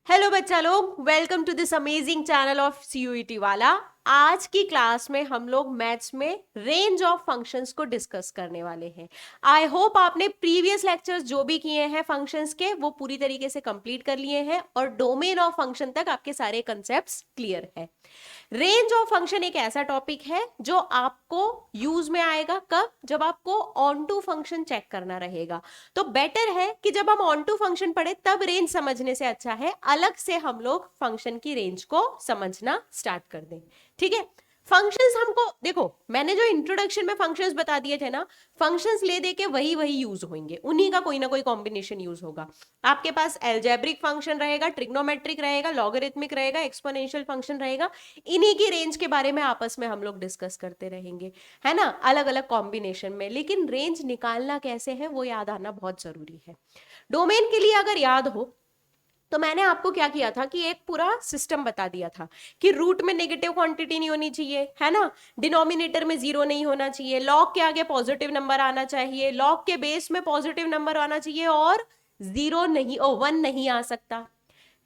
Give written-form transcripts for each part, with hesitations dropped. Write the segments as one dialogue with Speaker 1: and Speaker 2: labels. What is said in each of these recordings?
Speaker 1: Hello बच्चा लोग, welcome to this amazing channel of CUET वाला। आज की क्लास में हम लोग मैथ्स में रेंज ऑफ फंक्शंस को डिस्कस करने वाले हैं। आई होप आपने प्रीवियस लेक्चर्स जो भी किए हैं फंक्शंस के वो पूरी तरीके से कंप्लीट कर लिए हैं और डोमेन ऑफ फंक्शन तक आपके सारे कंसेप्ट्स क्लियर है। रेंज ऑफ फंक्शन एक ऐसा टॉपिक है जो आपको यूज में आएगा कब, जब आपको ऑन टू फंक्शन चेक करना रहेगा। तो बेटर है कि जब हम ऑन टू फंक्शन पढ़े तब रेंज समझने से अच्छा है अलग से हम लोग फंक्शन की रेंज को समझना स्टार्ट कर दें। ठीक है, फंक्शंस हमको देखो, मैंने जो इंट्रोडक्शन में फंक्शंस बता दिए थे ना, फंक्शंस ले दे के वही वही यूज होंगे, उन्हीं का कोई ना कोई कॉम्बिनेशन यूज होगा। आपके पास एल्जेब्रिक फंक्शन रहेगा, ट्रिग्नोमेट्रिक रहेगा, लॉगरिथमिक रहेगा, एक्सपोनेंशियल फंक्शन रहेगा। इन्हीं की रेंज के बारे में आपस में हम लोग डिस्कस करते रहेंगे, है ना, अलग अलग कॉम्बिनेशन में। लेकिन रेंज निकालना कैसे है वो याद आना बहुत जरूरी है। डोमेन के लिए अगर याद हो तो मैंने आपको क्या किया था कि एक पूरा सिस्टम बता दिया था कि रूट में नेगेटिव क्वांटिटी नहीं होनी चाहिए, है ना, डिनोमिनेटर में जीरो नहीं होना चाहिए, लॉग के आगे पॉजिटिव नंबर आना चाहिए, लॉग के बेस में पॉजिटिव नंबर आना चाहिए और जीरो नहीं और वन नहीं आ सकता।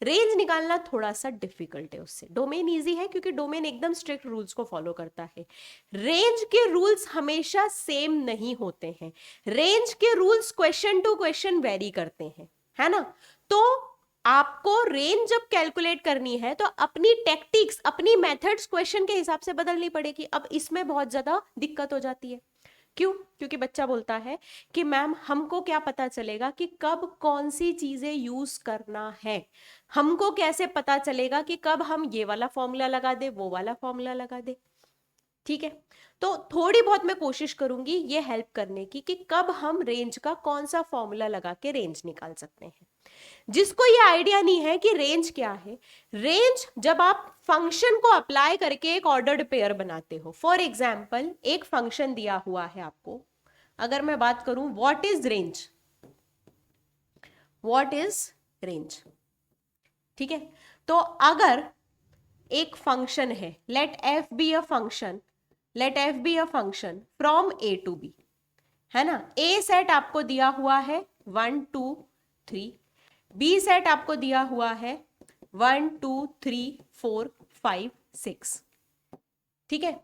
Speaker 1: रेंज निकालना थोड़ा सा डिफिकल्ट है उससे। डोमेन इजी है क्योंकि डोमेन एकदम स्ट्रिक्ट रूल्स को फॉलो करता है। रेंज के रूल्स हमेशा सेम नहीं होते हैं। रेंज के rules question to question vary करते हैं, है ना। तो आपको रेंज जब कैलकुलेट करनी है तो अपनी टेक्टिक्स, अपनी मेथड्स क्वेश्चन के हिसाब से बदलनी पड़ेगी। अब इसमें बहुत ज्यादा दिक्कत हो जाती है। क्यों? क्योंकि बच्चा बोलता है कि मैम हमको क्या पता चलेगा कि कब कौन सी चीजें यूज करना है, हमको कैसे पता चलेगा कि कब हम ये वाला फॉर्मूला लगा दे वो वाला फॉर्मूला लगा दे। ठीक है, तो थोड़ी बहुत मैं कोशिश करूंगी ये हेल्प करने की कि कब हम रेंज का कौन सा फॉर्मूला लगा के रेंज निकाल सकते हैं। जिसको ये आइडिया नहीं है कि रेंज क्या है, रेंज जब आप फंक्शन को अप्लाई करके एक ऑर्डर्ड पेयर बनाते हो। फॉर एग्जाम्पल एक फंक्शन दिया हुआ है आपको, अगर मैं बात करूं what is range, what is range, ठीक है। तो अगर एक फंक्शन है, let F be a function, let F be a function from A to B, है ना। ए सेट आपको दिया हुआ है 1 2 3, बी सेट आपको दिया हुआ है 1 2 3 4 5 6। ठीक है,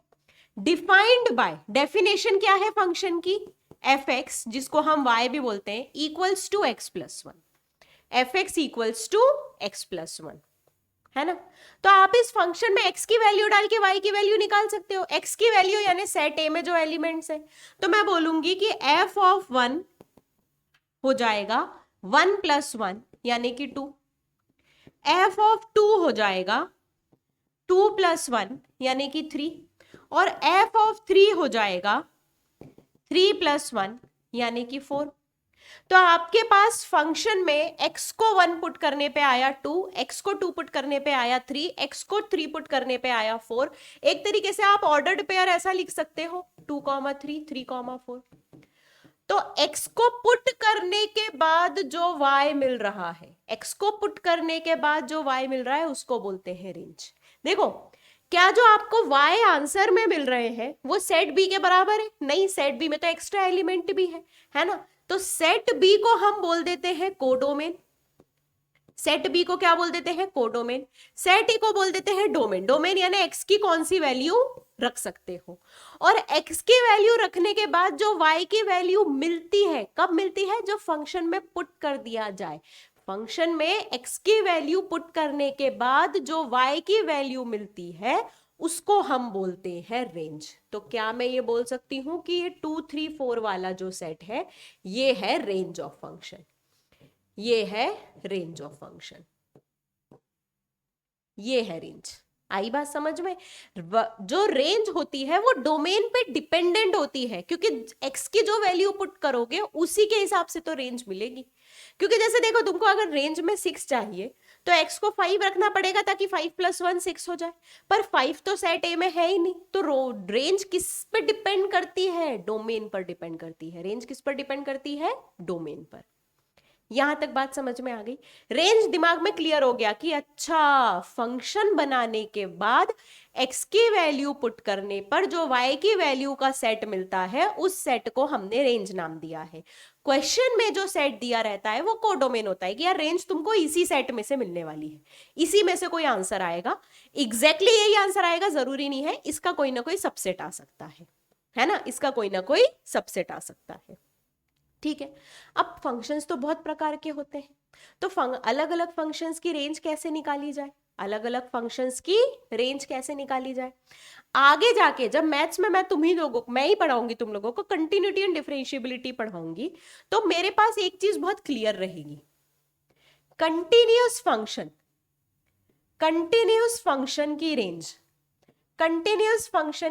Speaker 1: डिफाइंड बाय, डेफिनेशन क्या है फंक्शन की, एफ एक्स जिसको हम वाई भी बोलते हैं equals to X plus one, F X equals to X plus one, है ना। तो आप इस फंक्शन में x की वैल्यू डाल के y की वैल्यू निकाल सकते हो। x की वैल्यू यानी सेट ए में जो एलिमेंट्स है, तो मैं बोलूंगी कि f ऑफ 1 हो जाएगा 1 + 1 यानी कि 2, f ऑफ 2 हो जाएगा 2 + 1 यानी कि 3, और f ऑफ 3 हो जाएगा 3 + 1 यानी कि 4। तो आपके पास फंक्शन में x को 1 पुट करने पे आया 2, x को 2 पुट करने पे आया 3, x को 3 पुट करने पे आया 4। एक तरीके से आप ऑर्डर्ड पेयर ऐसा लिख सकते हो 2, 3, 3, 4। तो x को पुट करने के बाद जो y मिल रहा है, x को पुट करने के बाद जो y मिल रहा है उसको बोलते हैं रेंज। देखो, क्या जो आपको y आंसर में मिल रहे हैं वो सेट b के बराबर है? नहीं, सेट b में तो एक्स्ट्रा एलिमेंट भी है ना। तो सेट b को हम बोल देते हैं कोडोमेन, सेट बी को क्या बोल देते हैं, कोडोमेन। सेट ए को बोल देते हैं डोमेन। डोमेन यानी एक्स की कौन सी वैल्यू रख सकते हो, और एक्स की वैल्यू रखने के बाद जो वाई की वैल्यू मिलती है, कब मिलती है, जब फंक्शन में पुट कर दिया जाए। फंक्शन में एक्स की वैल्यू पुट करने के बाद जो वाई की वैल्यू मिलती है उसको हम बोलते हैं रेंज। तो क्या मैं ये बोल सकती हूं कि ये 2 3 4 वाला जो सेट है ये है रेंज ऑफ फंक्शन, ये है रेंज ऑफ फंक्शन, ये है रेंज। आई बात समझ में? जो रेंज होती है वो डोमेन पे डिपेंडेंट होती है, क्योंकि एक्स की जो वैल्यू पुट करोगे उसी के हिसाब से तो रेंज मिलेगी। क्योंकि जैसे देखो, तुमको अगर रेंज में 6 चाहिए तो एक्स को 5 रखना पड़ेगा ताकि 5 + 1 6 हो जाए, पर 5 तो सेट ए में है ही नहीं। तो रेंज किस पे डिपेंड करती है, डोमेन पर डिपेंड करती है। रेंज किस पर डिपेंड करती है, डोमेन पर। यहां तक बात समझ में आ गई? रेंज दिमाग में क्लियर हो गया कि अच्छा फंक्शन बनाने के बाद x की वैल्यू पुट करने पर जो y की वैल्यू का सेट मिलता है उस सेट को हमने रेंज नाम दिया है। क्वेश्चन में जो सेट दिया रहता है वो कोडोमेन होता है कि यार रेंज तुमको इसी सेट में से मिलने वाली है, इसी में से कोई आंसर आएगा। एग्जैक्टली यही आंसर आएगा जरूरी नहीं है, इसका कोई ना कोई सबसेट आ सकता है ना, इसका कोई ना कोई सबसेट आ सकता है। ठीक है, अब फंक्शंस तो बहुत प्रकार के होते हैं, तो अलग अलग फंक्शंस की रेंज कैसे निकाली जाए, अलग अलग फंक्शंस की रेंज कैसे निकाली जाए? आगे जाके जब मैथ्स में मैं ही पढ़ाऊंगी, तुम लोगों को कंटिन्यूटी एंड डिफरेंशिएबिलिटी पढ़ाऊंगी, तो मेरे पास एक चीज बहुत क्लियर रहेगी। कंटिन्यूअस फंक्शन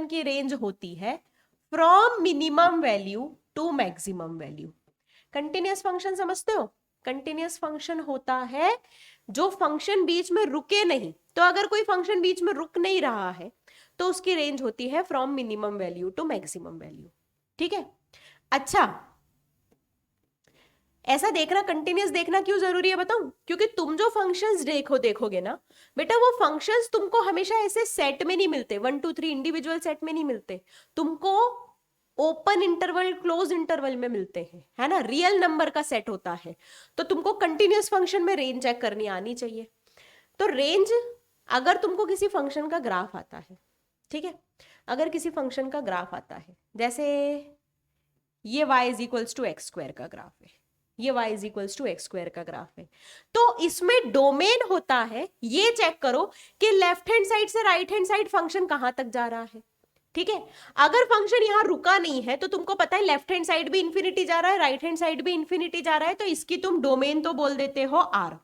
Speaker 1: की रेंज होती है from minimum value to maximum value. Continuous function समझते हो? कंटिन्यूअस फंक्शन होता है जो फंक्शन बीच में रुके नहीं, तो अगर कोई फंक्शन बीच में रुक नहीं रहा है तो उसकी रेंज होती है from minimum value to maximum value. ठीक है, अच्छा ऐसा देखना, कंटिन्यूअस देखना क्यों जरूरी है बताऊं? क्योंकि तुम जो फंक्शंस देखोगे ना बेटा, वो फंक्शंस तुमको हमेशा ऐसे सेट में नहीं मिलते, 1 2 3 इंडिविजुअल सेट में नहीं मिलते, तुमको ओपन इंटरवल क्लोज इंटरवल में मिलते हैं, है ना, रियल नंबर का सेट होता है। तो तुमको कंटिन्यूअस फंक्शन में रेंज चेक करनी आनी चाहिए। तो रेंज, अगर तुमको किसी फंक्शन का ग्राफ आता है, ठीक है, अगर किसी फंक्शन का ग्राफ आता है, जैसे ये y is equals to X square का ग्राफ है, ये y is equals to X square का ग्राफ है, तो इसमें डोमेन होता है, ये चेक करो कि लेफ्ट हैंड साइड से राइट हैंड साइड फंक्शन कहां तक जा रहा है। ठीक है, अगर फंक्शन यहां रुका नहीं है तो तुमको पता है लेफ्ट हैंड साइड भी इंफिनिटी जा रहा है, राइट हैंड साइड भी इंफिनिटी जा रहा है, तो इसकी तुम डोमेन तो बोल देते हो R,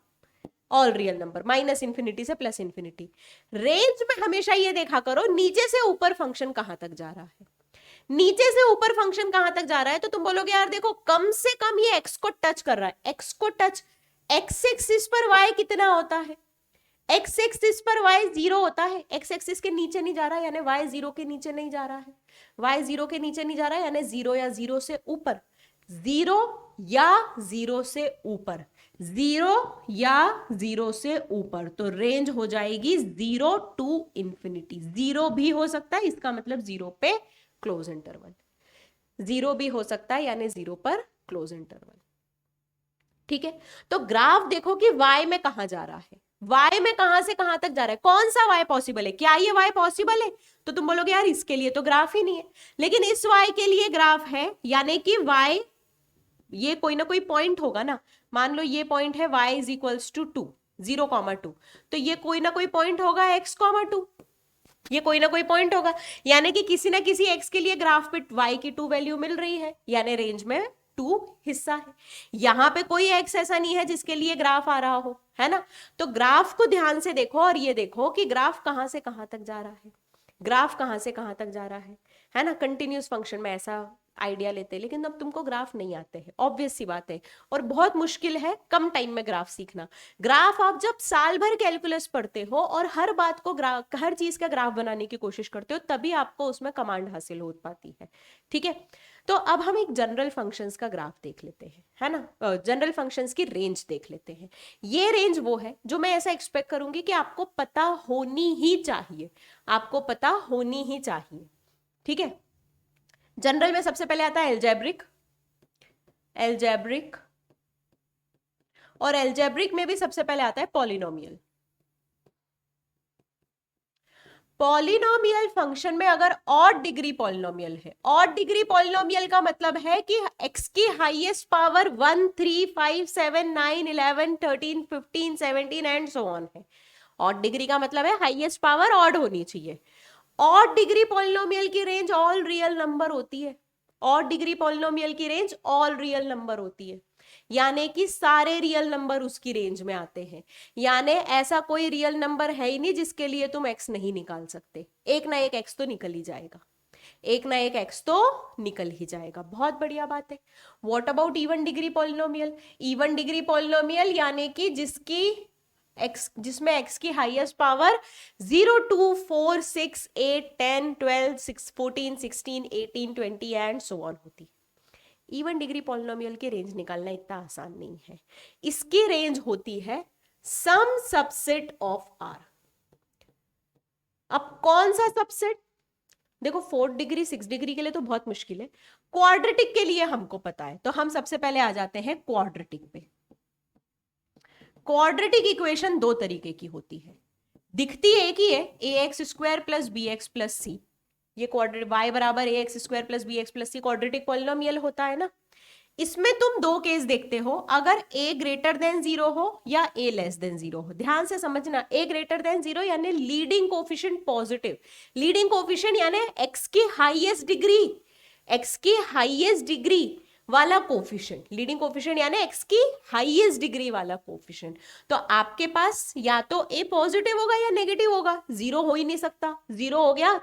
Speaker 1: all real number, minus infinity से प्लस इंफिनिटी। रेंज में हमेशा ये देखा करो नीचे से ऊपर फंक्शन कहां तक जा रहा है, नीचे से ऊपर फंक्शन कहां तक जा रहा है, तो तुम बोलोगे यार देखो कम से कम ये एक्स को टच कर रहा है, एक्स को टच, एक्स एक्सिस पर वाई कितना होता है, एक्स एक्सिस पर वाई 0 होता है, एक्स एक्सिस के नीचे नहीं जा रहा है यानी वाई 0 के नीचे नहीं जा रहा है, वाई 0 के नीचे नहीं जा रहा है यानी 0 या 0 से ऊपर, 0 या 0 से ऊपर, 0 या 0 से ऊपर, तो रेंज हो जाएगी 0 टू इंफिनिटी। 0 भी हो सकता है, इसका मतलब 0 पे क्लोज इंटरवल, 0 भी हो सकता है यानी 0 पर क्लोज इंटरवल। ठीक है, तो ग्राफ देखो कि y में कहां जा रहा है, y में कहां से कहां तक जा रहा है, कौन सा y पॉसिबल है, क्या ये y पॉसिबल है, तो तुम बोलोगे यार इसके लिए तो ग्राफ ही नहीं है, लेकिन इस y के लिए ग्राफ है, यानी कि y, ये कोई ना कोई पॉइंट होगा ना, मान लो ये पॉइंट है y इज इक्वल्स टू 2, 0,2, तो ये कोई ना कोई पॉइंट होगा x, 2, ये कोई ना कोई पॉइंट होगा, यानी कि किसी ना किसी x के लिए ग्राफ पे y की 2 वैल्यू मिल रही है, यानी रेंज में 2 हिस्सा है। यहां पे कोई x ऐसा नहीं है जिसके लिए ग्राफ आ रहा हो, है ना, तो ग्राफ को ध्यान से देखो और ये देखो कि ग्राफ कहां से कहां तक जा रहा है, ग्राफ कहां से कहां तक जा रहा है ना। कंटिन्यूअस फंक्शन में ऐसा आइडिया लेते हैं, लेकिन अब तुमको ग्राफ नहीं आते हैं, ऑब्वियस सी बात है, और बहुत मुश्किल है कम टाइम में ग्राफ सीखना। ग्राफ आप जब साल भर कैलकुलस पढ़ते हो और हर बात को हर चीज का ग्राफ बनाने की कोशिश करते हो, तभी आपको उसमें कमांड हासिल हो पाती है। ठीक है, तो अब हम एक जनरल फंक्शंस का ग्राफ देख लेते हैं, है ना, जनरल फंक्शंस की रेंज देख लेते हैं। ये रेंज वो है जो मैं ऐसा एक्सपेक्ट करूंगी कि आपको पता होनी ही चाहिए, आपको पता होनी ही चाहिए। ठीक है, जनरल में सबसे पहले आता है एल्जेब्रिक, और एल्जेब्रिक में भी सबसे पहले आता है पॉलिनोमियल। पॉलिनोमियल फंक्शन में अगर ऑड डिग्री पॉलिनोमियल है, ऑड डिग्री पॉलिनोमियल का मतलब है कि x की highest power 1 3 5 7 9 11 13 15 17 and so on है। ऑड डिग्री का मतलब है हाईएस्ट पावर ऑड होनी चाहिए। ऑड डिग्री पॉलिनोमियल की रेंज ऑल रियल नंबर होती है, ऑड डिग्री पॉलिनोमियल की रेंज ऑल रियल नंबर होती है, यानी कि सारे रियल नंबर उसकी रेंज में आते हैं, यानी ऐसा कोई रियल नंबर है ही नहीं जिसके लिए तुम x नहीं निकाल सकते, एक ना एक x तो निकल ही जाएगा, एक ना एक x तो निकल ही जाएगा। बहुत बढ़िया बात है। What about even degree polynomial? Even degree polynomial यानी कि जिसमें x की highest power 0 2 4 6 8 10 12 6 14 16 18 20 and so on होती है। इवन डिग्री पॉलिनोमियल की रेंज निकालना इतना आसान नहीं है। इसकी रेंज होती है सम सबसेट ऑफ आर। अब कौन सा सबसेट? देखो 4 डिग्री 6 डिग्री के लिए तो बहुत मुश्किल है, क्वाड्रेटिक के लिए हमको पता है, तो हम सबसे पहले आ जाते हैं क्वाड्रेटिक पे। क्वाड्रेटिक इक्वेशन दो तरीके की होती है, दिखती एक ही है, a x square plus b x plus c. ये क्वाड्रेटिक वाई बराबर a x square plus b x plus c quadratic polynomial होता है ना। इसमें तुम दो केस देखते हो, अगर a ग्रेटर देन 0 हो या a लेस देन 0 हो। ध्यान से समझना, a ग्रेटर देन 0 यानी leading coefficient positive, leading coefficient यानी x की हाईएस्ट डिग्री, x की हाईएस्ट डिग्री वाला कोफिशिएंट, लीडिंग कोफिशिएंट यानी x की हाईएस्ट डिग्री वाला कोफिशिएंट। तो आपके पास या तो a पॉजिटिव होगा या नेगेटिव होगा, जीरो हो ही नहीं सकता। जीरो हो गया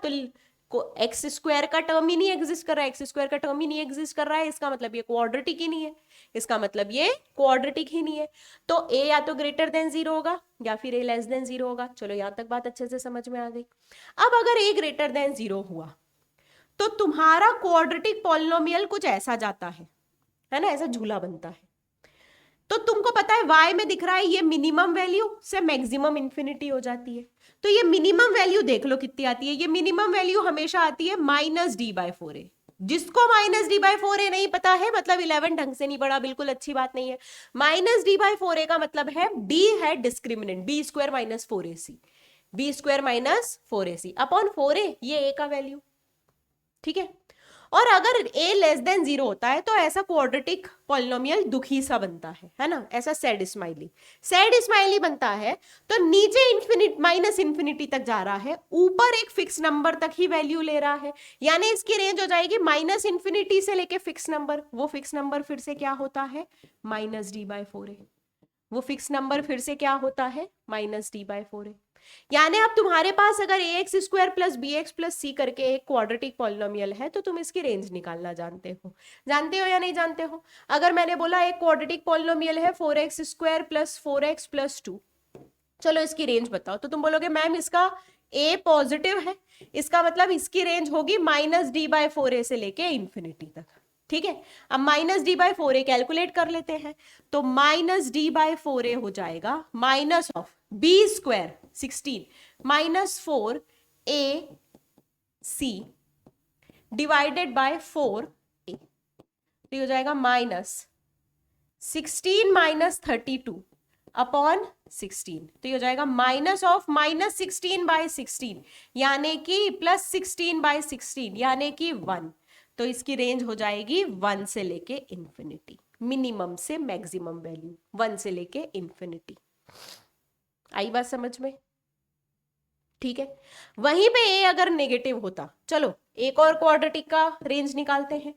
Speaker 1: तो एक्स स्क्वायर का टर्म ही नहीं एग्जिस्ट कर रहा है, एक्स स्क्वायर का टर्म ही नहीं एग्जिस्ट कर रहा है, इसका मतलब ये क्वाड्रेटिक ही नहीं है, इसका मतलब ये क्वाड्रेटिक ही नहीं है। तो ए या तो ग्रेटर देन 0 होगा या फिर ए लेस देन 0 होगा। चलो यहां तक बात अच्छे से समझ में आ गई। अब अगर ए ग्रेटर देन 0 हुआ तो तुम्हारा क्वाड्रेटिक पॉलिनोमियल कुछ ऐसा जाता है ना, ऐसा झूला बनता है। तो तुमको पता है y में दिख रहा है ये मिनिमम वैल्यू से मैक्सिमम इंफिनिटी हो जाती है। तो ये मिनिमम वैल्यू देख लो कितनी आती है, ये मिनिमम वैल्यू हमेशा आती है -d/4a। जिसको -d/4a नहीं पता है मतलब 11 ढंग से नहीं पढ़ा, बिल्कुल अच्छी बात नहीं है। -d/4a का मतलब है d है discriminant, b square minus 4ac, b square minus 4ac upon 4a, ये a का वैल्यू, ठीक है। और अगर a लेस देन 0 होता है तो ऐसा क्वाड्रेटिक पॉलिनोमियल दुखी सा बनता है ना, ऐसा सैड स्माइली बनता है। तो नीचे इंफिनिट माइनस इंफिनिटी तक जा रहा है, ऊपर एक फिक्स नंबर तक ही वैल्यू ले रहा है, यानी इसकी रेंज हो जाएगी माइनस इंफिनिटी से लेके फिक्स नंबर। वो फिक्स नंबर फिर से क्या होता है, -d/4a। वो फिक्स नंबर फिर से क्या होता है, -d/4a। यानी अब तुम्हारे पास अगर a x square plus b x plus c करके एक क्वाड्रेटिक पॉलिनोमियल है तो तुम इसकी रेंज निकालना जानते हो या नहीं जानते हो? अगर मैंने बोला एक क्वाड्रेटिक पॉलिनोमियल है 4x square plus 4x plus 2, चलो इसकी रेंज बताओ, तो तुम बोलोगे मैम इसका a पॉजिटिव है, इसका मतलब इसकी रेंज होगी -d/4a से लेके इंफिनिटी तक, ठीक है। अब -d/4a कैलकुलेट कर लेते हैं, तो -d/4a हो जाएगा minus of b square 16 minus 4ac divided by 4a, तो हो जाएगा -16 माइनस 32 अपॉन 16, तो ये हो जाएगा माइनस ऑफ -16/16 यानी कि +16/16 यानी कि 1। तो इसकी रेंज हो जाएगी 1 से लेके इंफिनिटी, मिनिमम से मैक्सिमम वैल्यू 1 से लेके इंफिनिटी। आई बात समझ में? ठीक है। वहीं पे ए अगर नेगेटिव होता, चलो एक और क्वाड्रेटिक का रेंज निकालते हैं।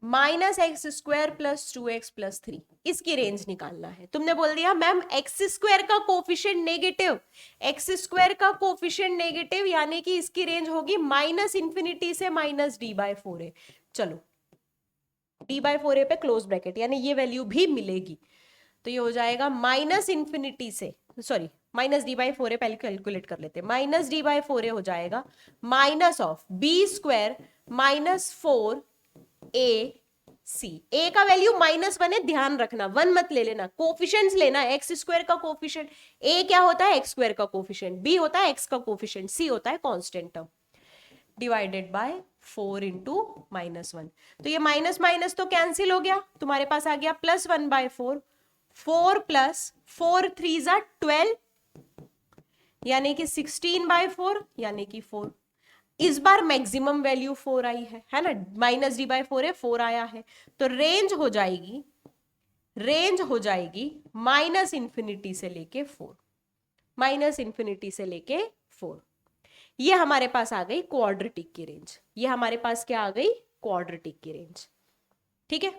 Speaker 1: -x square plus 2x plus 3, इसकी रेंज निकालना है। तुमने बोल दिया मैम एक्स स्क्वायर का कोफिशिएंट नेगेटिव, एक्स स्क्वायर का कोफिशिएंट नेगेटिव यानी कि इसकी रेंज होगी -इंफिनिटी से -d/4a। चलो d/4a पे क्लोज ब्रैकेट यानी ये वैल्यू भी मिलेगी, तो ये हो जाएगा -इंफिनिटी से, सॉरी -d/4a पहले कैलकुलेट कर लेते हैं, -d/4a हो जाएगा minus of b square minus 4ac। a का वैल्यू -1 है, ध्यान रखना, 1 मत ले लेना, कोफिशिएंट्स लेना। एक्स स्क्वायर का कोफिशिएंट, a क्या होता है एक्स स्क्वायर का कोफिशिएंट, b होता है x का कोफिशिएंट, c होता है constant term, divided by 4 into -1। तो ये माइनस माइनस तो कैंसिल हो गया, तुम्हारे पास आ गया +1/4, 4 प्लस 4 3 ज़ा 12 यानी कि 16/4 यानी कि 4। इस बार मैक्सिमम वैल्यू 4 आई है ना, -d/4 4 आया है, तो रेंज हो जाएगी -इंफिनिटी से लेके 4, -इंफिनिटी से लेके 4। ये हमारे पास आ गई क्वाड्रेटिक की रेंज, ये हमारे पास क्या आ गई, क्वाड्रेटिक की रेंज, ठीक है।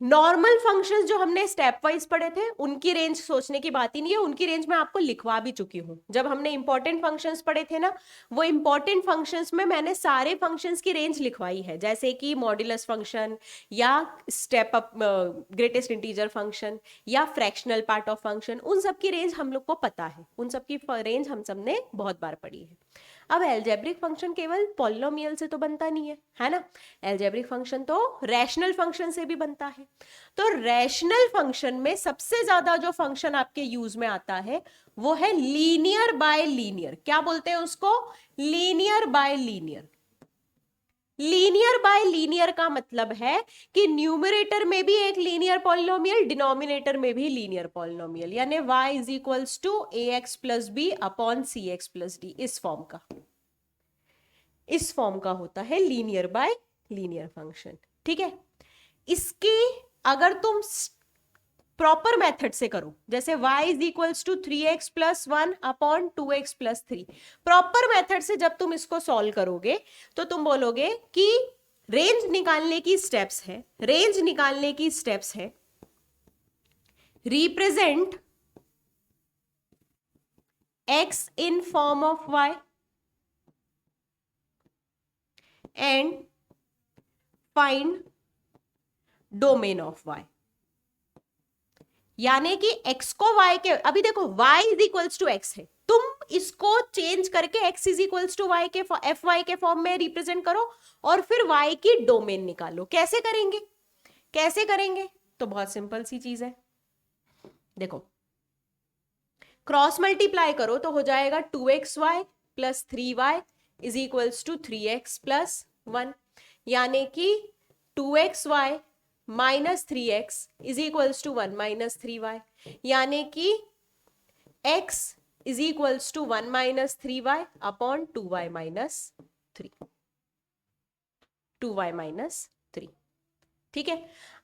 Speaker 1: नॉर्मल फंक्शंस जो हमने स्टेप वाइज पढ़े थे उनकी रेंज सोचने की बात ही नहीं है, उनकी रेंज मैं आपको लिखवा भी चुकी हूं। जब हमने इंपॉर्टेंट फंक्शंस पढ़े थे ना, वो इंपॉर्टेंट फंक्शंस में मैंने सारे फंक्शंस की रेंज लिखवाई है, जैसे कि मॉड्यूलस फंक्शन या step up greatest integer function या फ्रैक्शनल पार्ट ऑफ फंक्शन, उन सब की रेंज हम लोग को पता है, उन सब की रेंज हम सब ने बहुत बार पढ़ी है। अब एल्जेब्रिक फंक्शन केवल पॉलिनोमियल से तो बनता नहीं है ना, एल्जेब्रिक फंक्शन तो रैशनल फंक्शन से भी बनता है। तो रैशनल फंक्शन में सबसे ज्यादा जो फंक्शन आपके यूज में आता है वो है लीनियर बाय लीनियर। क्या बोलते हैं उसको? Linear bye linear. Linear bye linear का मतलब है कि न्यूमरेटर में भी एक लीनियर पॉलिनोमियल, डिनोमिनेटर में भी लीनियर पॉलिनोमियल, यानी y is equals to ax plus B upon C X plus D. इस फॉर्म का होता है लीनियर बाय लीनियर फंक्शन। ठीक है, इसकी अगर तुम प्रॉपर मेथड से करो, जैसे y is equals to 3x plus 1 upon 2x plus 3, proper method से जब तुम इसको सॉल्व करोगे तो तुम बोलोगे कि रेंज निकालने की स्टेप्स है, रेंज निकालने की स्टेप्स है represent x in form of y and find domain of y। यानी कि x को y के, अभी देखो y is equals to x है, तुम इसको चेंज करके x is equals to y के fy के फॉर्म में रिप्रेजेंट करो और फिर y की डोमेन निकालो। कैसे करेंगे? कैसे करेंगे? तो बहुत सिंपल सी चीज है, देखो क्रॉस मल्टीप्लाई करो तो हो जाएगा 2xy plus 3y is equals to 3x plus 1, यानी कि 2xy minus 3x is equals to 1 minus 3y, यानी कि x is equals to 1 minus 3y upon 2y minus 3, 2y minus 3। ठीक है,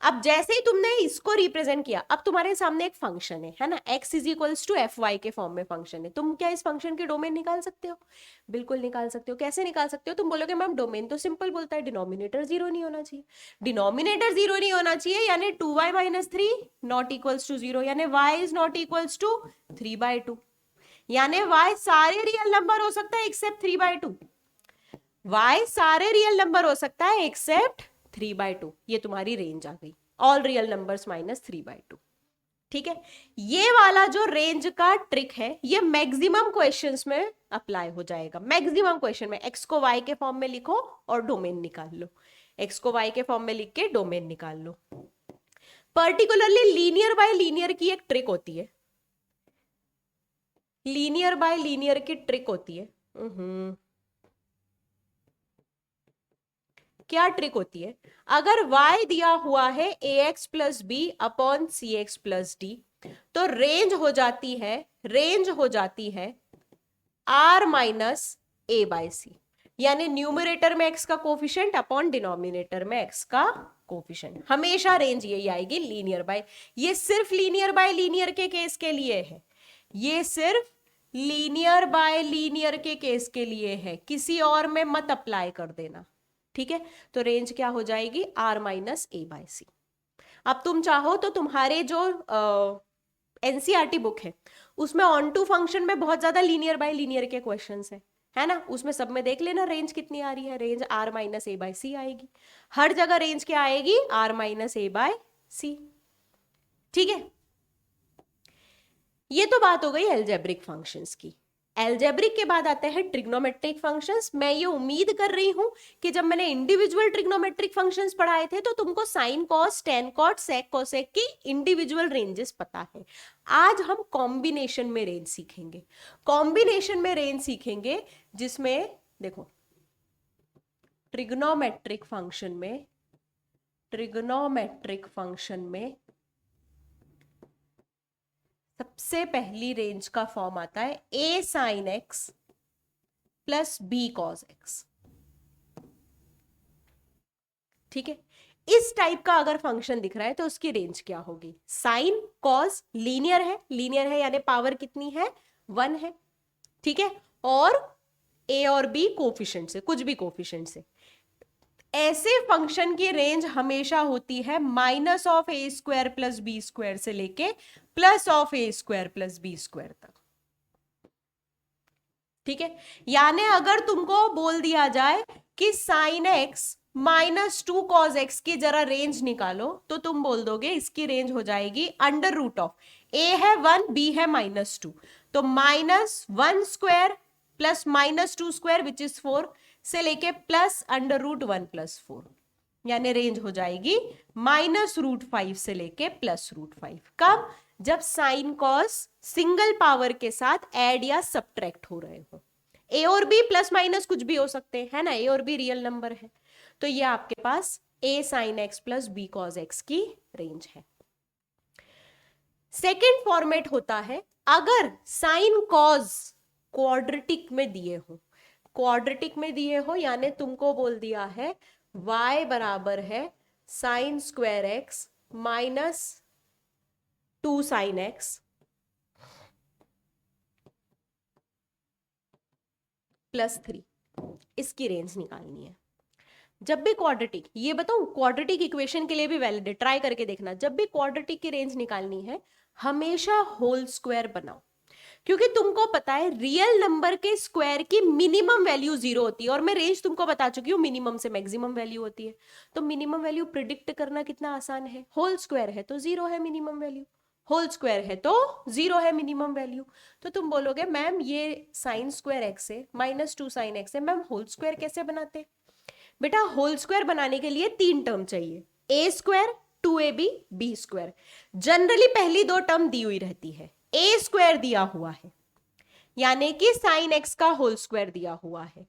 Speaker 1: अब जैसे ही तुमने इसको रिप्रेजेंट किया, अब तुम्हारे सामने एक फंक्शन है ना, x is equals to F Y के फॉर्म में फंक्शन है। तुम क्या इस फंक्शन के डोमेन निकाल सकते हो? बिल्कुल निकाल सकते हो। कैसे निकाल सकते हो? तुम बोलोगे मैम डोमेन तो सिंपल बोलता है, डिनोमिनेटर जीरो नहीं होना चाहिए। डिनोमिनेटर जीरो नहीं होना चाहिए यानी 2y minus 3 not equals to 0, यानी y is not equals to 3/2, यानी y सारे रियल नंबर हो सकता है एक्सेप्ट 3/2। y सारे रियल नंबर हो सकता है एक्सेप्ट 3/2। ये तुम्हारी रेंज आ गई, ऑल रियल नंबर्स माइनस 3/2। ठीक है, ये वाला जो रेंज का ट्रिक है ये मैक्सिमम क्वेश्चंस में अप्लाई हो जाएगा। मैक्सिमम क्वेश्चन में x को y के फॉर्म में लिखो और डोमेन निकाल लो, x को y के फॉर्म में लिख के डोमेन निकाल लो। पर्टिकुलरली लीनियर बाय लीनियर की एक ट्रिक होती है, लीनियर बाय लीनियर की ट्रिक होती है। क्या ट्रिक होती है? अगर y दिया हुआ है ax plus B upon C X plus D, तो रेंज हो जाती है, रेंज हो जाती है r माइनस ए बाय सी, यानी न्यूमरेटर में x का कोफिशिएंट अपॉन डिनोमिनेटर में x का कोफिशिएंट। हमेशा रेंज यही आएगी लीनियर बाय। ये सिर्फ लीनियर बाय लीनियर के केस के लिए है, ये सिर्फ लीनियर बाय लीनियर के केस के लिए है, किसी और में मत अप्लाई कर देना। ठीक है, तो रेंज क्या हो जाएगी? r माइनस ए बाय सी। अब तुम चाहो तो तुम्हारे जो एनसीईआरटी बुक है उसमें ऑन टू फंक्शन में बहुत ज्यादा लीनियर बाय लीनियर के क्वेश्चंस है ना, उसमें सब में देख लेना रेंज कितनी आ रही है। रेंज r माइनस ए बाय सी आएगी, हर जगह रेंज क्या आएगी? r माइनस ए बाय सी। ठीक है, ये तो बात हो गई एल्जेब्रिक फंक्शंस की। एल्जेब्रिक के बाद आते हैं ट्रिग्नोमेट्रिक फंक्शंस। मैं ये उम्मीद कर रही हूं कि जब मैंने इंडिविजुअल ट्रिग्नोमेट्रिक फंक्शंस पढ़ाए थे तो तुमको sine cos, tan cot, sec cosec की इंडिविजुअल रेंजेस पता है। आज हम कॉम्बिनेशन में रेंज सीखेंगे, कॉम्बिनेशन में रेंज सीखेंगे जिसमें देखो ट्रिग्नोमेट्रिक फंक्शन में, ट्रिग्नोमेट्रिक फंक्शन में सबसे पहली रेंज का फॉर्म आता है a sine x plus b cos x। ठीक है, इस टाइप का अगर फंक्शन दिख रहा है तो उसकी रेंज क्या होगी? साइन कॉस लीनियर है, लीनियर है यानी पावर कितनी है? 1 है। ठीक है, और a और b कोफिशिएंट से, कुछ भी कोफिशिएंट से। ऐसे फंक्शन की रेंज हमेशा होती है minus of A square plus B square से लेके plus of A square plus B square तक। ठीक है, यानी अगर तुमको बोल दिया जाए कि sine x minus two cos x की जरा रेंज निकालो, तो तुम बोल दोगे इसकी रेंज हो जाएगी अंडर रूट ऑफ ए है 1 बी है -2, तो -1² प्लस -2 स्क्वायर विच इज 4 से लेके प्लस अंडर रूट 1 + 4, यानी रेंज हो जाएगी -√5 से लेके +√5। कब? जब साइन कॉस सिंगल पावर के साथ ऐड या सब्ट्रैक्ट हो रहे हो। ए और बी प्लस माइनस कुछ भी हो सकते हैं, है ना, ए और बी रियल नंबर है। तो ये आपके पास a sine x plus b cos x की रेंज है। सेकेंड फॉर्मेट होता है अगर साइन कॉज क्वाड्रेटिक में दिए हो, क्वाड्रेटिक में दिए हो यानी तुमको बोल दिया है y बराबर है sine square x minus 2 sine x +3, इसकी रेंज निकालनी है। जब भी क्वाड्रेटिक, ये बताऊं क्वाड्रेटिक इक्वेशन के लिए भी वैलिड है, ट्राई करके देखना, जब भी क्वाड्रेटिक की रेंज निकालनी है हमेशा होल स्क्वायर बनाओ, क्योंकि तुमको पता है रियल नंबर के स्क्वायर की मिनिमम वैल्यू 0 होती है, और मैं रेंज तुमको बता चुकी हूँ मिनिमम से मैक्सिमम वैल्यू होती है। तो मिनिमम वैल्यू प्रिडिक्ट करना कितना आसान है, होल स्क्वायर है तो 0 है मिनिमम वैल्यू, होल स्क्वायर है तो 0 है मिनिमम वैल्यू। तो तुम बोलोगे मैम ये साइन स्क्वायर एक्स है -2 साइन एक्स है, मैम होल स्क्वायर कैसे बनाते? बेटा होल स्क्वायर बनाने के लिए 3 टर्म चाहिए, a square 2ab b square. Generally पहली 2 टर्म दी हुई रहती है, ए स्क्वायर दिया हुआ है यानी कि साइन एक्स का होल स्क्वायर दिया हुआ है।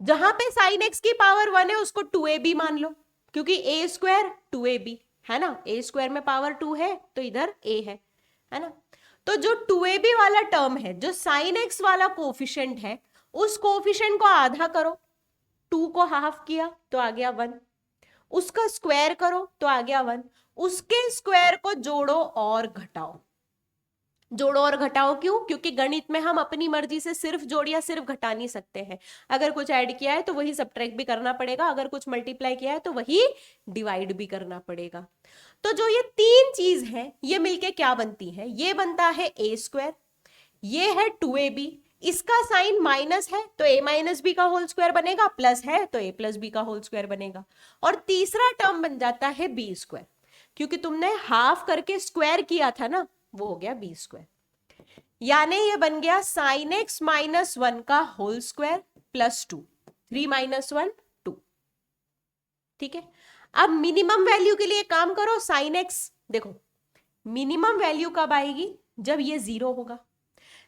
Speaker 1: जहां पे साइन एक्स की पावर 1 है उसको 2ab मान लो, क्योंकि ए स्क्वायर 2ab है ना, ए स्क्वायर में पावर 2 है तो इधर ए है ना। तो जो 2ab वाला टर्म है, जो साइन एक्स वाला कोफिशिएंट है, उस कोफिशिएंट को आधा करो, 2 को हाफ किया तो आ गया 1, उसका स्क्वायर करो तो आ गया 1, उसके स्क्वायर को जोड़ो और घटाओ। जोड़ो और घटाओ क्यों? क्योंकि गणित में हम अपनी मर्जी से सिर्फ जोड़ या सिर्फ घटा नहीं सकते हैं। अगर कुछ ऐड किया है तो वही सब्ट्रैक्ट भी करना पड़ेगा, अगर कुछ मल्टीप्लाई किया है तो वही डिवाइड भी करना पड़ेगा। तो जो ये 3 चीज है ये मिलके क्या बनती है? ये बनता है ए स्क्वायर, ये है 2ab, इसका साइन माइनस है तो a माइनस बी का होल स्क्वायर बनेगा, प्लस है तो a प्लस बी का होल स्क्वायर बनेगा, और तीसरा टर्म बन जाता है बी स्क्वायर, क्योंकि तुमने हाफ करके स्क्वायर किया था ना, वो हो गया बी स्क्वायर। यानी ये बन गया साइन एक्स -1 का होल स्क्वायर +2, 3 - 1 2। ठीक है, अब मिनिमम वैल्यू के लिए काम करो, साइन एक्स देखो मिनिमम वैल्यू कब आएगी? जब ये 0 होगा।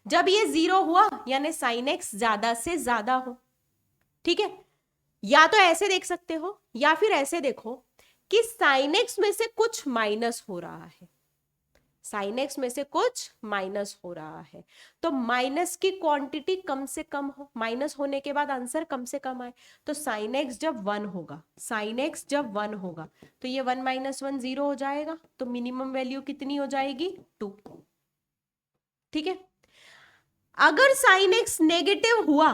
Speaker 1: जब ये 0 हुआ यानी साइन एक्स ज्यादा से ज्यादा हो। ठीक है, या तो ऐसे देख सकते हो या फिर ऐसे देखो कि साइन एक्स में से कुछ माइनस हो रहा है, साइन एक्स में से कुछ माइनस हो रहा है, तो माइनस की क्वांटिटी कम से कम हो, माइनस होने के बाद आंसर कम से कम आए। तो साइन एक्स जब 1 होगा, साइन एक्स जब 1 होगा तो ये 1 - 1 0 हो जाएगा, तो मिनिमम वैल्यू कितनी हो जाएगी? 2। ठीक है, अगर साइन एक्स नेगेटिव हुआ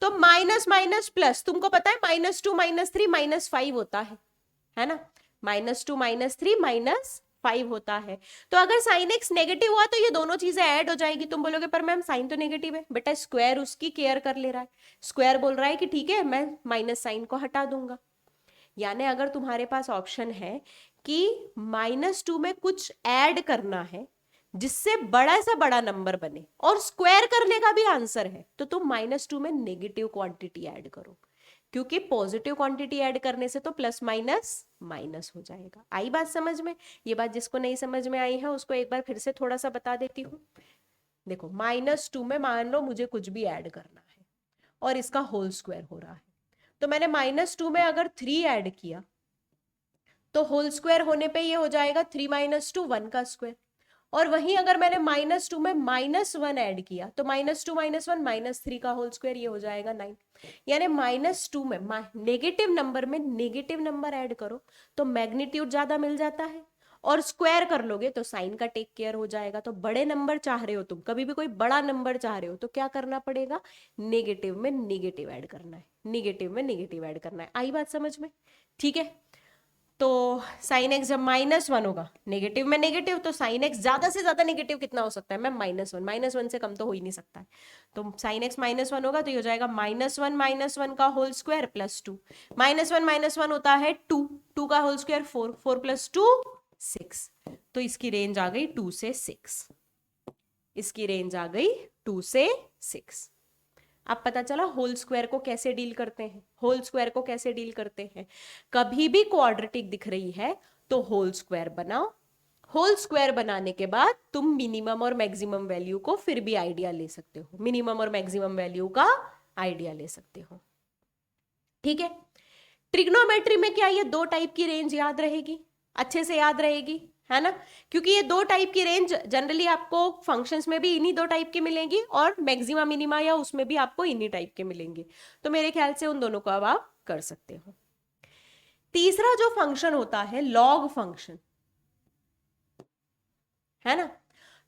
Speaker 1: तो माइनस माइनस प्लस, तुमको पता है -2 -3 -5 होता है ना, -2 -3 -5 होता है। तो अगर साइन एक्स नेगेटिव हुआ तो ये दोनों चीजें ऐड हो जाएगी। तुम बोलोगे पर मैम साइन तो नेगेटिव है। बेटा स्क्वायर उसकी केयर कर ले रहा है, स्क्वायर बोल रहा है कि ठीक है मैं माइनस साइन को हटा दूंगा। यानी अगर तुम्हारे पास ऑप्शन है कि -2 में कुछ ऐड करना है जिससे बड़ा से बड़ा नंबर बने और स्क्वायर करने का भी आंसर है, तो तुम -2 में नेगेटिव क्वांटिटी ऐड करो, क्योंकि पॉजिटिव क्वांटिटी ऐड करने से तो प्लस माइनस माइनस हो जाएगा। आई बात समझ में? ये बात जिसको नहीं समझ में आई है उसको एक बार फिर से थोड़ा सा बता देती हूँ। देखो -2 में मान लो मुझे कुछ भी ऐड करना है और इसका होल स्क्वायर हो रहा है, तो मैंने -2 में अगर 3 ऐड किया तो होल स्क्वायर होने पे ये हो जाएगा 3 - 2 1 का स्क्वायर, और वहीं अगर मैंने -2 में -1 ऐड किया तो -2 - 1 -3 का होल स्क्वायर, ये हो जाएगा 9। यानी -2 में नेगेटिव नंबर ऐड करो तो मैग्नीट्यूड ज्यादा मिल जाता है, और स्क्वायर कर लोगे तो साइन का टेक केयर हो जाएगा। तो बड़े नंबर चाह रहे हो तुम, कभी भी कोई बड़ा नंबर चाह रहे हो तो क्या करना पड़ेगा, नेगेटिव में नेगेटिव ऐड करना है, नेगेटिव में नेगेटिव ऐड करना है। आई बात समझ में? ठीक है, तो साइन एक्स जब -1 होगा, नेगेटिव में नेगेटिव, तो साइन एक्स ज्यादा से ज्यादा नेगेटिव कितना हो सकता है मैम, -1, -1 से कम तो हो ही नहीं सकता है। तो साइन एक्स -1 होगा तो ये हो जाएगा -1 का होल स्क्वायर +2, -1 होता है 2, 2 का होल स्क्वायर 4, 4 + 2 6, तो इसकी रेंज आ गई 2 से 6, इसकी रेंज आ गई 2 से 6। अब पता चला होल स्क्वायर को कैसे डील करते हैं, होल स्क्वायर को कैसे डील करते हैं। कभी भी क्वाड्रेटिक दिख रही है तो होल स्क्वायर बनाओ, होल स्क्वायर बनाने के बाद तुम मिनिमम और मैक्सिमम वैल्यू को फिर भी आइडिया ले सकते हो, मिनिमम और मैक्सिमम वैल्यू का आइडिया ले सकते हो। ठीक है, ट्रिग्नोमेट्री में क्या ये 2 टाइप की रेंज याद रहेगी, अच्छे से याद रहेगी, है ना, क्योंकि ये 2 टाइप की रेंज जनरली आपको फंक्शंस में भी इन्हीं 2 टाइप की मिलेंगी और मैक्सिमा मिनिमा या उसमें भी आपको इन्हीं टाइप के मिलेंगे। तो मेरे ख्याल से उन दोनों को अब आप कर सकते हो। तीसरा जो फंक्शन होता है लॉग फंक्शन, है ना,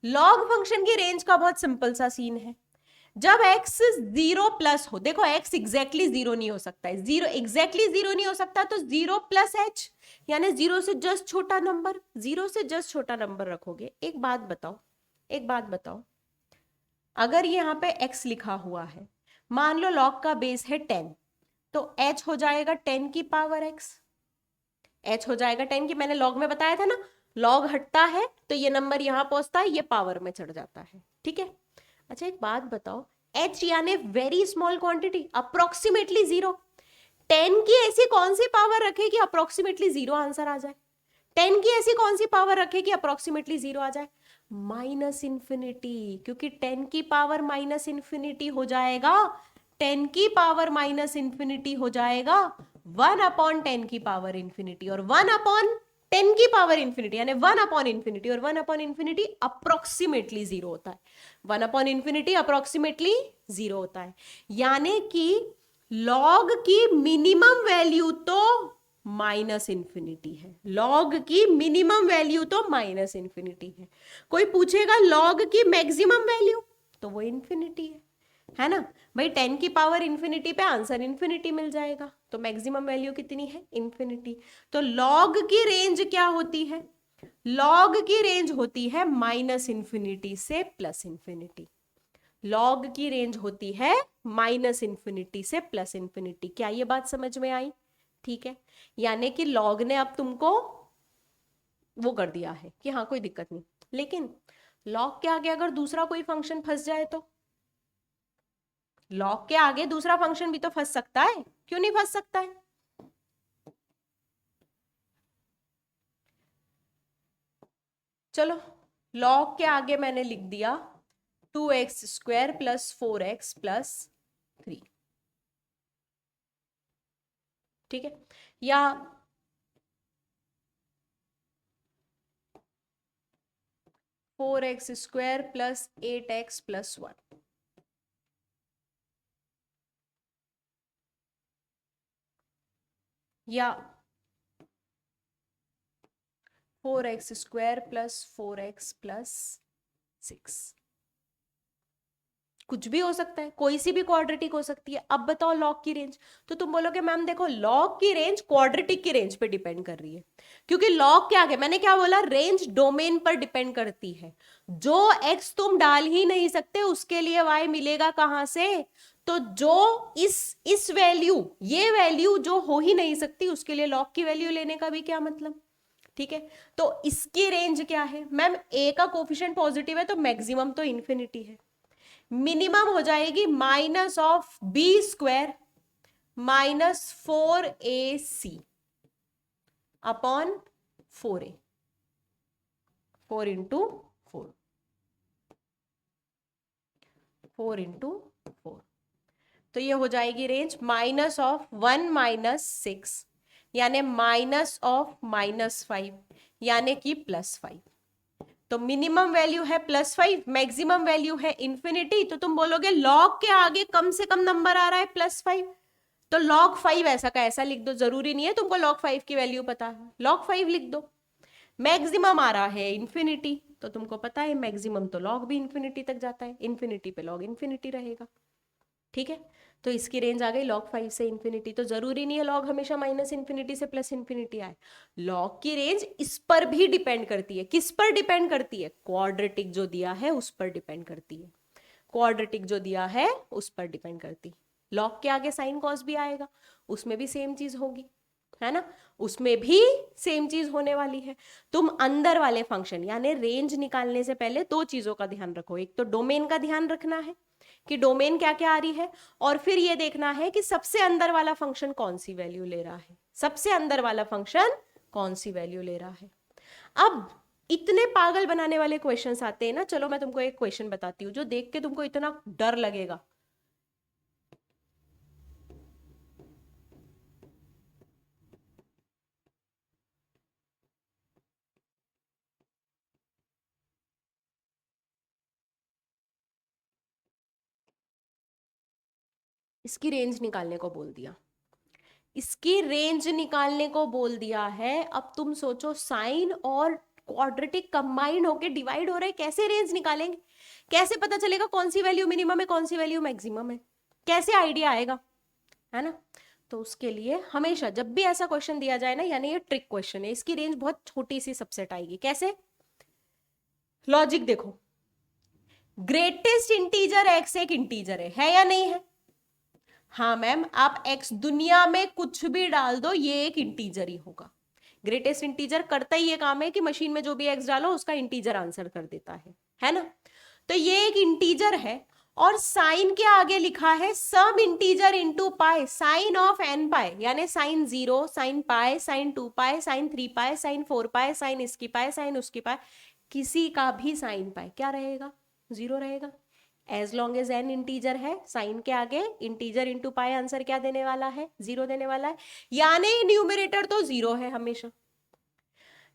Speaker 1: लॉग फंक्शन की रेंज का बहुत सिंपल सा सीन है। जब x 0+ हो, देखो x एग्जैक्टली 0 नहीं हो सकता है, 0 एग्जैक्टली 0 नहीं हो सकता, तो 0 + h यानी 0 से जस्ट छोटा नंबर, 0 से जस्ट छोटा नंबर रखोगे। एक बात बताओ, एक बात बताओ, अगर यहाँ पे x लिखा हुआ है, मान लो log का बेस है 10, तो h हो जाएगा 10 की पावर x, h हो जाएगा 10 की, मैंने log में बताया था ना, log हटता है तो ये नंबर यहां पहुंचता है, ये पावर में चढ़ जाता है। ठीक है, अच्छा एक बात बताओ, h यानी वेरी स्मॉल क्वांटिटी, अप्रोक्सीमेटली 0, 10 की ऐसी कौन सी पावर रखे कि अप्रोक्सीमेटली 0 आंसर आ जाए, 10 की ऐसी कौन सी पावर रखे कि अप्रोक्सीमेटली 0 आ जाए, -∞, क्योंकि 10 की पावर -∞ हो जाएगा, 10 की पावर -∞ हो जाएगा 1/10 की पावर इंफिनिटी, और 1/10 की पावर इंफिनिटी यानी 1/∞, और 1/∞ अप्रोक्सीमेटली 0 होता है, 1/∞ अप्रोक्सीमेटली 0 होता है, यानी कि लॉग की मिनिमम वैल्यू तो -∞ है, लॉग की मिनिमम वैल्यू तो -∞ है। कोई पूछेगा लॉग की मैक्सिमम वैल्यू, तो वो इंफिनिटी है ना भाई, 10 की पावर इंफिनिटी पे आंसर इंफिनिटी मिल जाएगा, तो मैक्सिमम वैल्यू कितनी है, इंफिनिटी। तो लॉग की रेंज क्या होती है, लॉग की रेंज होती है -∞ से +∞, लॉग की रेंज होती है -∞ से +∞। क्या ये बात समझ में आई? ठीक है, यानी कि लॉग ने अब तुमको वो कर दिया है कि हाँ कोई दिक्कत नहीं, लेकिन लॉग के आगे अगर दूसरा कोई फंक्शन फंस जाए तो, लॉग के आगे दूसरा फंक्शन भी तो फंस सकता है, क्यों नहीं फंस सकता है? चलो, लॉग के आगे मैंने लिख दिया 2x² + 4x + 3, ठीक है, या 4x² + 8x + 1, या 4x² + 4x + 6, कुछ भी हो सकता है, कोई सी भी क्वाड्रेटिक हो सकती है। अब बताओ लॉग की रेंज, तो तुम बोलोगे मैम देखो लॉग की रेंज क्वाड्रेटिक की रेंज पे डिपेंड कर रही है, क्योंकि लॉग के आगे मैंने क्या बोला, रेंज डोमेन पर डिपेंड करती है, जो x तुम डाल ही नहीं सकते उसके लिए y मिलेगा कहां से, तो जो इस वैल्यू, ये वैल्यू जो हो ही नहीं सकती उसके लिए लॉग की वैल्यू लेने का भी क्या मतलब। ठीक है, तो इसकी रेंज क्या है मैम, a का कोफिशिएंट पॉजिटिव है तो मैक्सिमम तो इंफिनिटी है, मिनिमम हो जाएगी -(b² -4ac अपॉन 4a, 4 × 4, 4 × 4, तो ये हो जाएगी रेंज -(1 - 6) यानी -(-5) यानी कि +5। तो मिनिमम वैल्यू है +5, मैक्सिमम वैल्यू है इंफिनिटी, तो तुम बोलोगे लॉग के आगे कम से कम नंबर आ रहा है +5, तो log 5 ऐसा का ऐसा लिख दो, जरूरी नहीं है तुमको log 5 की वैल्यू पता है, log 5 लिख दो। मैक्सिमम आ रहा है इन्फिनिटी, तो तुमको पता है मैक्सिमम तो लॉग भी इन्फिनिटी तक जाता है, इन्फिनिटी पे लॉग इन्फिनिटी रहेगा। ठीक है, तो इसकी रेंज आ गई log 5 से इन्फिनिटी। तो जरूरी नहीं है लॉग हमेशा माइनस इन्फिनिटी से प्लस इन्फिनिटी आए, लॉग की रेंज इस पर भी डिपेंड करती है। किस पर डिपेंड करती है? क्वाड्रेटिक जो दिया है उस पर डिपेंड करती है, क्वाड्रेटिक जो दिया है उस पर डिपेंड करती। लॉग के आगे साइन कॉस भी आएगा, उसमें भी सेम चीज होगी, है ना, उसमें भी सेम चीज होने वाली है। तुम अंदर वाले फंक्शन यानी रेंज निकालने से पहले दो चीजों का ध्यान रखो, एक तो डोमेन का ध्यान रखना है कि डोमेन क्या क्या आ रही है, और फिर ये देखना है कि सबसे अंदर वाला फंक्शन कौन सी वैल्यू ले रहा है, सबसे अंदर वाला फंक्शन कौन सी वैल्यू ले रहा है। अब इतने पागल बनाने वाले क्वेश्चंस आते हैं ना, चलो मैं तुमको एक क्वेश्चन बताती हूँ जो देख के तुमको इतना डर लगेगा। इसकी रेंज निकालने को बोल दिया, इसकी रेंज निकालने को बोल दिया है। अब तुम सोचो साइन और क्वाड्रेटिक कंबाइंड होके डिवाइड हो रहे हैं, कैसे रेंज निकालेंगे? कैसे पता चलेगा कौन सी वैल्यू मिनिमम है कौन सी वैल्यू मैक्सिमम है? कैसे आइडिया आएगा, है ना? तो उसके लिए हमेशा जब भी ऐसा क्वेश्चन दिया जाए ना, यानी ये ट्रिक क्वेश्चन है, इसकी रेंज बहुत छोटी सी सबसेट आएगी। कैसे? लॉजिक देखो, ग्रेटेस्ट इंटीजर एक्स एक इंटीजर है या नहीं है? हाँ मैम, आप एक्स दुनिया में कुछ भी डाल दो ये एक इंटीजर ही होगा। ग्रेटेस्ट इंटीजर करता ही ये काम है कि मशीन में जो भी एक्स डालो उसका इंटीजर आंसर कर देता है ना? तो ये एक इंटीजर है, और साइन के आगे लिखा है some integer into pi, sine of n pi, यानी sine 0, sine pi, sine 2 pi, sine 3 pi, sine 4 pi, sine इसकी पाई, साइन उसकी पाई, किसी का भी साइन पाई क्या रहेगा? 0 रहेगा। As long as N integer है, साइन के आगे इंटीजर इंटू पाई आंसर क्या देने वाला है? 0 देने वाला है, यानी न्यूमरेटर तो 0 है हमेशा।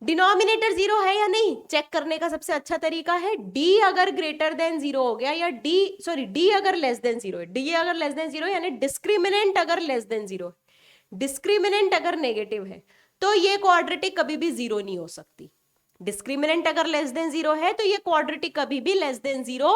Speaker 1: डिनोमिनेटर 0 है या नहीं चेक करने का सबसे अच्छा तरीका है, डी अगर ग्रेटर देन 0 हो गया, या डी अगर लेस देन 0 है, डी अगर लेस देन 0 यानी डिस्क्रिमिनेंट अगर लेस देन 0 है, डिस्क्रिमिनेंट अगर नेगेटिव है, तो ये क्वाड्रेटिक कभी भी 0 नहीं हो सकती। डिस्क्रिमिनेंट अगर लेस देन 0 है तो ये क्वाड्रेटिक कभी भी लेस देन 0,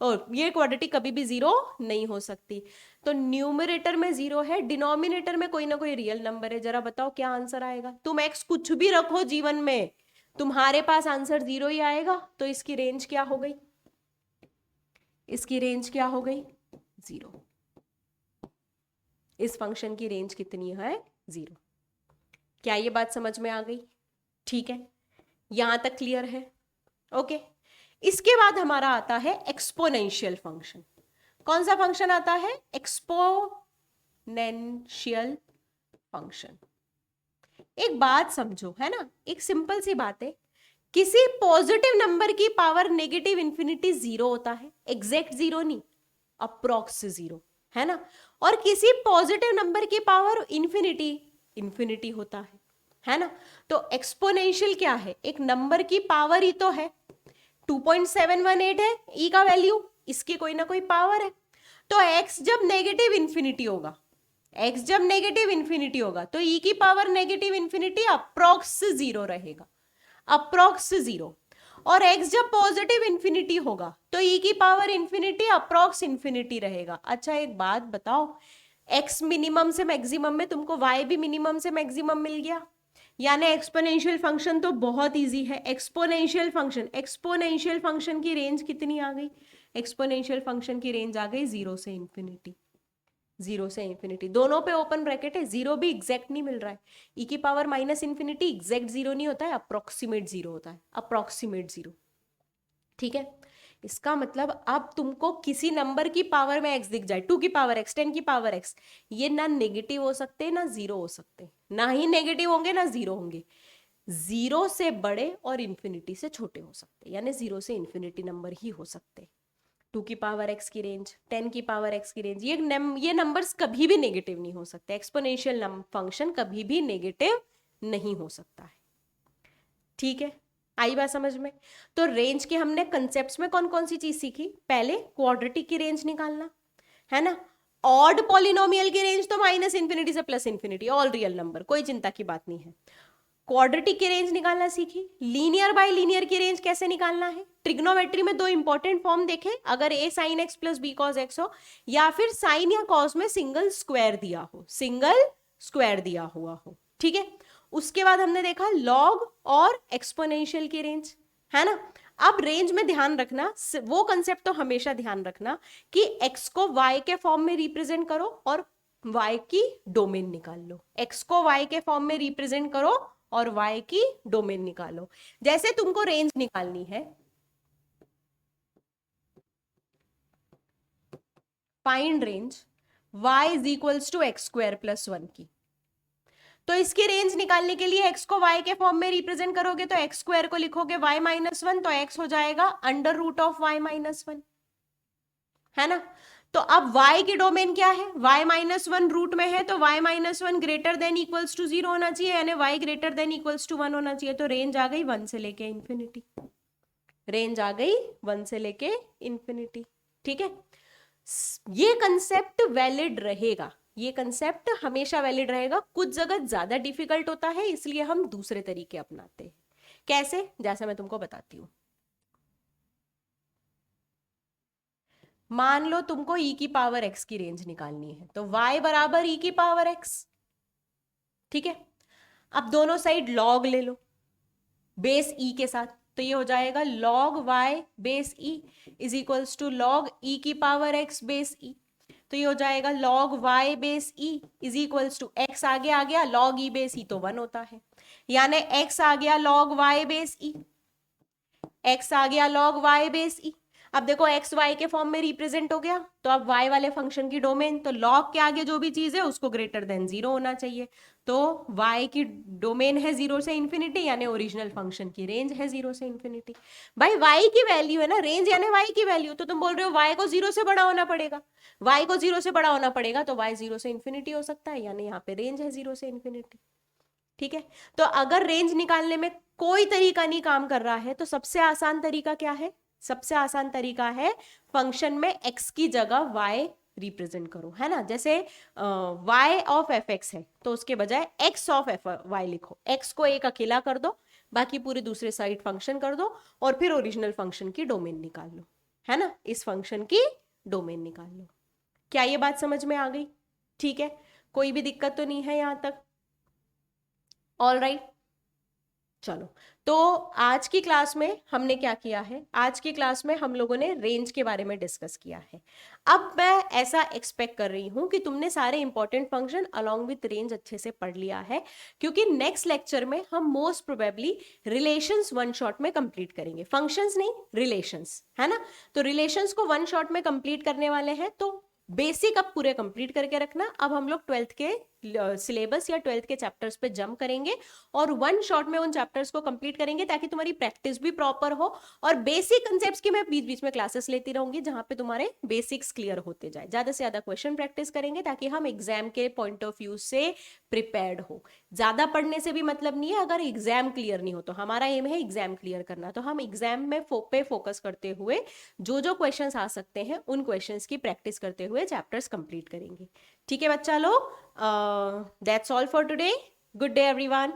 Speaker 1: और ये क्वाड्रेटिक कभी भी 0 नहीं हो सकती। तो न्यूमरेटर में 0 है, डिनोमिनेटर में कोई ना कोई रियल नंबर है। जरा बताओ क्या आंसर आएगा? तुम एक्स कुछ भी रखो जीवन में, तुम्हारे पास आंसर 0 ही आएगा। तो इसकी रेंज क्या हो गई? इसकी रेंज क्या हो गई? 0। इस फंक्शन की रेंज कितनी है? 0। क्या ये बात समझ में आ गई? ठीक है, यहां तक क्लियर है? ओके। इसके बाद हमारा आता है एक्सपोनेंशियल फंक्शन। कौन सा फंक्शन आता है? Exponential function. एक बात समझो, है ना, एक सिंपल सी बात है, किसी पॉजिटिव नंबर की पावर नेगेटिव इंफिनिटी 0 होता है, एग्जैक्ट 0 नहीं, अप्रोक्स 0, है ना, और किसी पॉजिटिव नंबर की पावर इंफिनिटी होता है ना। तो एक्सपोनेंशियल क्या है? एक नंबर की पावर ही तो है, 2.718 है ई का वैल्यू, इसकी कोई ना कोई पावर है। तो x जब नेगेटिव इंफिनिटी होगा, x जब नेगेटिव इंफिनिटी होगा तो e की पावर नेगेटिव इंफिनिटी अप्रोक्स 0 रहेगा, अप्रोक्स 0। और x जब पॉजिटिव इंफिनिटी होगा तो e की पावर इंफिनिटी अप्रोक्स इंफिनिटी रहेगा। अच्छा एक बात बताओ, x मिनिमम से मैक्सिमम में तुमको y भी मिनिमम से मैक्सिमम मिल गया, यानी एक्सपोनेंशियल फंक्शन तो बहुत इजी है। एक्सपोनेंशियल फंक्शन की रेंज कितनी आ गई? एक्सपोनेंशियल फंक्शन की रेंज आ गई 0 से इंफिनिटी, 0 से इंफिनिटी, दोनों पे ओपन ब्रैकेट है। 0 भी एग्जैक्ट नहीं मिल रहा है, ई की पावर माइनस इंफिनिटी एग्जैक्ट 0 नहीं होता है, अप्रोक्सीमेट 0 होता है, अप्रोक्सीमेट 0। ठीक है, इसका मतलब अब तुमको किसी नंबर की पावर में x दिख जाए, 2 की पावर x, 10 की पावर x, ये ना नेगेटिव हो सकते ना 0 हो सकते, ना ही नेगेटिव होंगे ना 0 होंगे, 0 से बड़े और इंफिनिटी से छोटे हो सकते, यानी 0 से इंफिनिटी नंबर ही हो सकते। 2 की पावर x की रेंज, 10 की पावर x की रेंज, ये नंबर्स कभी भी नेगेटिव नहीं हो सकते। एक्सपोनेंशियल फंक्शन कभी भी नेगेटिव नहीं हो सकता है। ठीक है, आई बात समझ में? तो रेंज के हमने कंसेप्ट्स में कौन कौन सी चीज सीखी? पहले क्वाड्रेटिक की रेंज निकालना, है ना। ऑड पॉलिनोमियल की रेंज तो माइनस इंफिनिटी से plus infinity, all real number, कोई चिंता की बात नहीं है। क्वाड्रेटिक की रेंज निकालना सीखी, लीनियर बाय लीनियर की रेंज कैसे निकालना है, ट्रिग्नोमेट्री में दो इंपॉर्टेंट फॉर्म देखे, अगर a sin x plus b cos x हो, या फिर साइन या कॉस में सिंगल स्क्वायर दिया हो, सिंगल स्क्वायर दिया हुआ हो, ठीक है। उसके बाद हमने देखा लॉग और एक्सपोनेंशियल की रेंज, है ना। अब रेंज में ध्यान रखना, वो कंसेप्ट तो हमेशा ध्यान रखना कि x को y के फॉर्म में रिप्रेजेंट करो और y की डोमेन निकाल लो, x को y के फॉर्म में रिप्रेजेंट करो और y की डोमेन निकालो। जैसे तुमको रेंज निकालनी है, find range y is equals to X square plus 1 की, तो इसकी रेंज निकालने के लिए x को y के फॉर्म में रिप्रेजेंट करोगे तो एक्स स्क्वायर को लिखोगे y माइनस 1, तो x हो जाएगा under root of y minus 1, है ना। तो अब y की डोमेन क्या है, y माइनस 1 रूट में है, तो y minus 1 greater than equals to 0 होना चाहिए, यानी y greater than equals to 1 होना चाहिए। तो रेंज आ गई 1 से लेके इंफिनिटी, रेंज आ गई 1 से लेके इंफिनिटी, ठीक है। ये कंसेप्ट वैलिड रहेगा, ये कंसेप्ट हमेशा वैलिड रहेगा। कुछ जगह ज्यादा डिफिकल्ट होता है, इसलिए हम दूसरे तरीके अपनाते हैं। कैसे, जैसा मैं तुमको बताती हूँ। मान लो तुमको e की पावर x की रेंज निकालनी है, तो y बराबर e की पावर x, ठीक है। अब दोनों साइड log ले लो बेस e के साथ, तो ये हो जाएगा log y base e is equals to log e की पावर x बेस e, तो ये हो जाएगा log y base e is equals to x आगे आ गया log e बेस e तो 1 होता है, यानी x आ गया log y base e, x आ गया log y बेस e। अब देखो x y के फॉर्म में रिप्रेजेंट हो गया, तो अब y वाले फंक्शन की डोमेन, तो log के आगे जो भी चीज है उसको ग्रेटर देन 0 होना चाहिए, तो y की डोमेन है 0 से इंफिनिटी, यानी ओरिजिनल फंक्शन की रेंज है 0 से इंफिनिटी। भाई y की वैल्यू है ना, रेंज यानी y की वैल्यू, तो तुम बोल रहे हो y को 0 से बड़ा होना पड़ेगा, y को 0 से बड़ा होना पड़ेगा, तो y 0 से इंफिनिटी हो सकता है, यानी यहाँ पे रेंज है 0 से इंफिनिटी, ठीक है। तो अगर रेंज निकालने में कोई तरीका नहीं काम कर रहा है, तो सबसे आसान तरीका क्या है, सबसे आसान तरीका है फंक्शन में x की जगह y रिप्रेजेंट करो, है ना। जैसे y ऑफ एफ एक्स है, तो उसके बजाय x ऑफ एफ वाई लिखो, x को एक अकेला कर दो, बाकी पूरे दूसरे साइड फंक्शन कर दो, और फिर ओरिजिनल फंक्शन की डोमेन निकाल लो, है ना। इस फंक्शन की डोमेन निकाल लो। क्या ये बात समझ में आ गई, ठीक है, कोई भी दिक्कत तो नहीं है यहां तक, ऑल राइट। चलो, तो आज की क्लास में हमने क्या किया है, आज की क्लास में हम लोगों ने रेंज के बारे में डिस्कस किया है। अब मैं ऐसा एक्सपेक्ट कर रही हूं कि तुमने सारे important function along with range अच्छे से पढ़ लिया है, क्योंकि नेक्स्ट लेक्चर में हम most probably relations one shot में कंप्लीट करेंगे, फंक्शंस नहीं रिलेशंस, है ना। तो रिलेशंस को वन शॉट में कंप्लीट करने वाले हैं, तो बेसिक अब पूरे कंप्लीट करके रखना। अब हम लोग 12th के सिलेबस या 12th के चैप्टर्स पे जंप करेंगे और वन शॉट में उन चैप्टर्स को कंप्लीट करेंगे, ताकि तुम्हारी प्रैक्टिस भी प्रॉपर हो, और बेसिक कंसेप्ट्स की मैं बीच बीच में क्लासेस लेती रहूंगी, जहां पे तुम्हारे बेसिक्स क्लियर होते जाए। ज्यादा से ज्यादा क्वेश्चन प्रैक्टिस करेंगे, ताकि हम एग्जाम के पॉइंट ऑफ व्यू से प्रिपेयर्ड हो। ज्यादा पढ़ने से भी मतलब नहीं है, अगर एग्जाम क्लियर नहीं हो, तो हमारा एम है एग्जाम क्लियर करना, तो हम एग्जाम में पे फोकस करते हुए जो जो क्वेश्चंस आ सकते हैं उन क्वेश्चंस की प्रैक्टिस करते हुए चैप्टर्स कंप्लीट करेंगे, ठीक है बच्चा लोग। That's all for today, good day everyone.